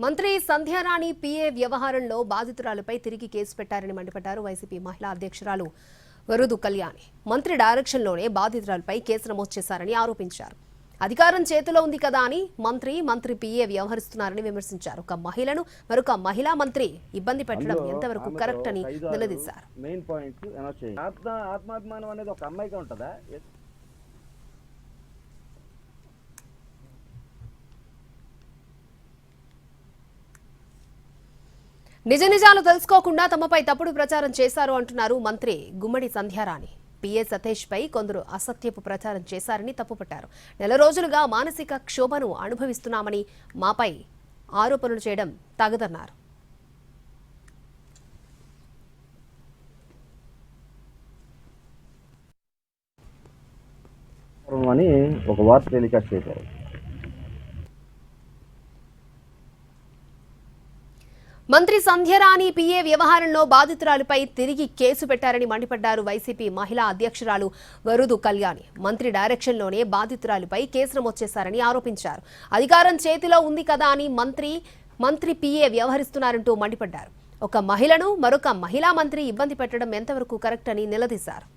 మంత్రి సంధ్యారాణి పీఏ వ్యవహారంలో బాధితురాలపై తిరిగి కేసు పెట్టారని మండిపడ్డారు వైసీపీ మహిళా అధ్యక్షురాలు వరుదు కళ్యాణి. మంత్రి డైరెక్షన్లోనే బాధితురాలపై కేసు నమోదు చేశారని ఆరోపించారు. అధికారం చేతిలో ఉంది కదా అని మంత్రి పీఏ వ్యవహరిస్తున్నారని విమర్శించారు. ఒక మహిళను మరొక మహిళా మంత్రి ఇబ్బంది పెట్టడం ఎంతవరకు కరెక్ట్ అని నిలదీశారు. ఆత్మాభిమానం అనేది ఒక అమ్మాయికి ఉంటుందా? నిజ నిజాలు తెలుసుకోకుండా తమపై తప్పుడు ప్రచారం చేశారు అంటున్నారు మంత్రి గుమ్మడి సంధ్యారాణి. పీఏ సతీష్ పై కొందరు అసత్యపు ప్రచారం చేశారని తప్పుపట్టారు. నెల రోజులుగా మానసిక క్షోభను అనుభవిస్తున్నామని మాపై ఆరోపణలు చేయడం తగదన్నారు. ఒక వార్త టెలికాస్ట్ చేశారు. మంత్రి సంధ్యారాణి పీఏ వ్యవహారంలో బాధితురాలపై తిరిగి కేసు పెట్టారని మండిపడ్డారు వైసీపీ మహిళా అధ్యక్షురాలు వరుదు కళ్యాణి. మంత్రి డైరెక్షన్లోనే బాధితురాలపై కేసు నమోదు చేశారని ఆరోపించారు. అధికారం చేతిలో ఉంది కదా అని మంత్రి పీఏ వ్యవహరిస్తున్నారంటూ మండిపడ్డారు. ఒక మహిళను మరొక మహిళా మంత్రి ఇబ్బంది పెట్టడం ఎంతవరకు కరెక్ట్ అని నిలదీశారు.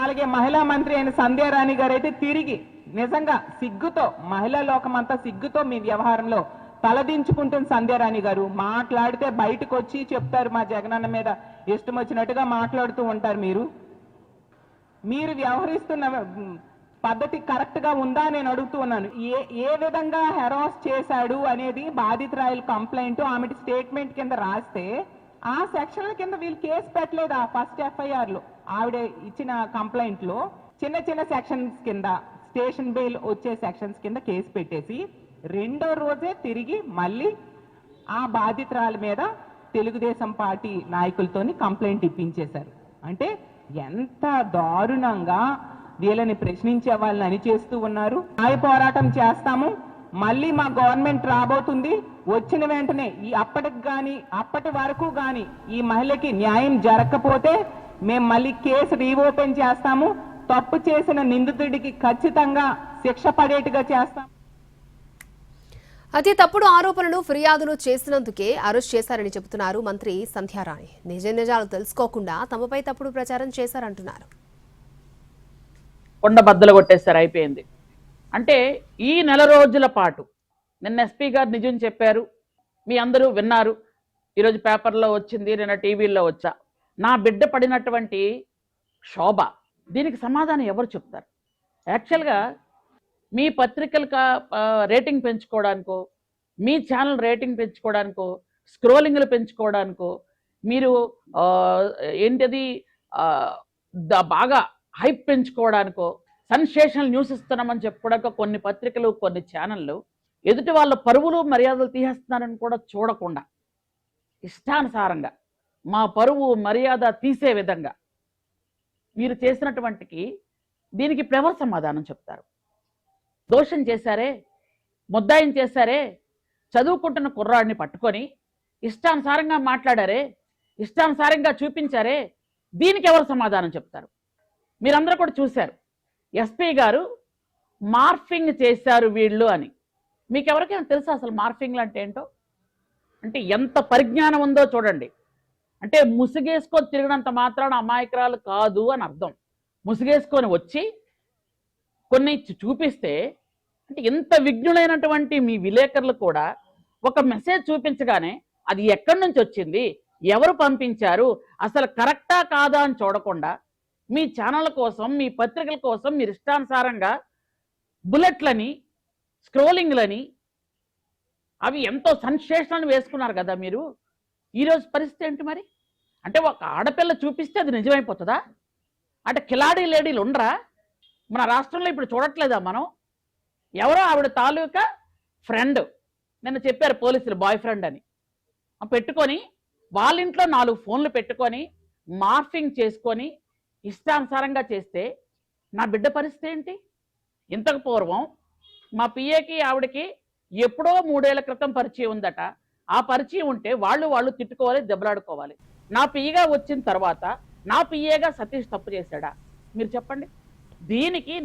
అలాగే మహిళా మంత్రి అయిన సంధ్యారాణి గారు అయితే తిరిగి నిజంగా సిగ్గుతో మహిళా లోకమంతా సిగ్గుతో మీ వ్యవహారంలో తలదించుకుంటుంది సంధ్యారాణి గారు. మాట్లాడితే బయటకు వచ్చి చెప్తారు మా జగనన్న మీద ఇష్టం వచ్చినట్టుగా మాట్లాడుతూ ఉంటారు. మీరు వ్యవహరిస్తున్న పద్ధతి కరెక్ట్ గా ఉందా నేను అడుగుతూ ఉన్నాను. ఏ విధంగా హెరాస్ చేశాడు అనేది బాధితురాయల కంప్లైంట్ ఆమె స్టేట్మెంట్ కింద రాస్తే ఆ సెక్షన్ల కింద వీళ్ళు కేసు పెట్టలేదు. ఆ ఫస్ట్ ఎఫ్ఐఆర్ లో ఆవిడ ఇచ్చిన కంప్లైంట్ లో చిన్న చిన్న సెక్షన్స్ కింద స్టేషన్ బెయిల్ వచ్చే సెక్షన్స్ కింద కేసు పెట్టేసి రెండో రోజే తిరిగి మళ్ళీ ఆ బాధితురాల మీద తెలుగుదేశం పార్టీ నాయకులతోని కంప్లైంట్ ఇప్పించేశారు. అంటే ఎంత దారుణంగా వీళ్ళని ప్రశ్నించే వాళ్ళని అని చేస్తూ ఉన్నారు. న్యాయ పోరాటం చేస్తాము, మళ్ళీ మా గవర్నమెంట్ రాబోతుంది, వచ్చిన వెంటనే అప్పటి వరకు గాని ఈ మహిళకి న్యాయం జరగకపోతే మేము మళ్ళీ కేసు రీఓపెన్ చేస్తాము, తప్పు చేసిన నిందితుడికి ఖచ్చితంగా శిక్ష పడేట్టుగా చేస్తాం. అతి తప్పుడు ఆరోపణలు ఫిర్యాదులు చేసినందుకే అరెస్ట్ చేశారని చెబుతున్నారు మంత్రి సంధ్యారాణి. నిజ నిజాలు తెలుసుకోకుండా తమపై తప్పుడు ప్రచారం చేశారంటున్నారు. కొండ బద్దలు కొట్టేశారు, అయిపోయింది. అంటే ఈ నెల రోజుల పాటు నిన్న ఎస్పీ గారు నిజం చెప్పారు, మీ అందరూ విన్నారు, ఈరోజు పేపర్లో వచ్చింది, నిన్న టీవీల్లో వచ్చా. నా బిడ్డ పడినటువంటి శోభ, దీనికి సమాధానం ఎవరు చెప్తారు? యాక్చువల్గా మీ పత్రికలు రేటింగ్ పెంచుకోవడానికో, మీ ఛానల్ రేటింగ్ పెంచుకోవడానికో, స్క్రోలింగ్లు పెంచుకోవడానికో, మీరు ఏంటది బాగా హైప్ పెంచుకోవడానికో, సెన్సేషనల్ న్యూస్ ఇస్తున్నామని చెప్పుకోవడానికి కొన్ని పత్రికలు కొన్ని ఛానళ్ళు ఎదుటి వాళ్ళ పరువులు మర్యాదలు తీసేస్తున్నారని కూడా చూడకుండా ఇష్టానుసారంగా మా పరువు మర్యాద తీసే విధంగా మీరు చేసినటువంటికి దీనికి ఎవరు సమాధానం చెప్తారు? దోషం చేశారే, ముద్దాయం చేశారే, చదువుకుంటున్న కుర్రాడిని పట్టుకొని ఇష్టానుసారంగా మాట్లాడారే, ఇష్టానుసారంగా చూపించారే, దీనికి ఎవరు సమాధానం చెప్తారు? మీరందరూ కూడా చూశారు, ఎస్పీ గారు మార్ఫింగ్ చేశారు వీళ్ళు అని. మీకు ఎవరికైనా తెలుసా అసలు మార్ఫింగ్లు అంటే ఏంటో? అంటే ఎంత పరిజ్ఞానం ఉందో చూడండి. అంటే ముసుగేసుకొని తిరిగినంత మాత్రాన అమాయకురాలు కాదు అని అర్థం. ముసుగేసుకొని వచ్చి కొన్ని చూపిస్తే, అంటే ఎంత విజ్ఞులైనటువంటి మీ విలేకరులు కూడా ఒక మెసేజ్ చూపించగానే అది ఎక్కడి నుంచి వచ్చింది, ఎవరు పంపించారు, అసలు కరెక్టా కాదా అని చూడకుండా మీ ఛానళ్ళ కోసం, మీ పత్రికల కోసం మీరు ఇష్టానుసారంగా బుల్లెట్లని, స్క్రోలింగ్లని, అవి ఎంతో సెన్సేషనల్ వేసుకున్నారు కదా మీరు. ఈరోజు పరిస్థితి ఏంటి మరి? అంటే ఒక ఆడపిల్ల చూపిస్తే అది నిజమైపోతుందా? అంటే కిలాడీ లేడీలు ఉండరా మన రాష్ట్రంలో? ఇప్పుడు చూడట్లేదా మనం? ఎవరో ఆవిడ తాలూకా ఫ్రెండ్ నిన్న చెప్పారు పోలీసులు, బాయ్ ఫ్రెండ్ అని పెట్టుకొని వాళ్ళ ఇంట్లో 4 ఫోన్లు పెట్టుకొని మార్ఫింగ్ చేసుకొని ఇష్టానుసారంగా చేస్తే నా బిడ్డ పరిస్థితి ఏంటి? ఇంతకు పూర్వం మా పిఏకి ఆవిడకి ఎప్పుడో 3 ఏళ్ల క్రితం పరిచయం ఉందట. ఆ పరిచయం ఉంటే వాళ్ళు తిట్టుకోవాలి, దెబ్బలాడుకోవాలి. నా పిఏగా వచ్చిన తర్వాత నా పిఏగా సతీష్ తప్పు చేశాడా? మీరు చెప్పండి. దీనికి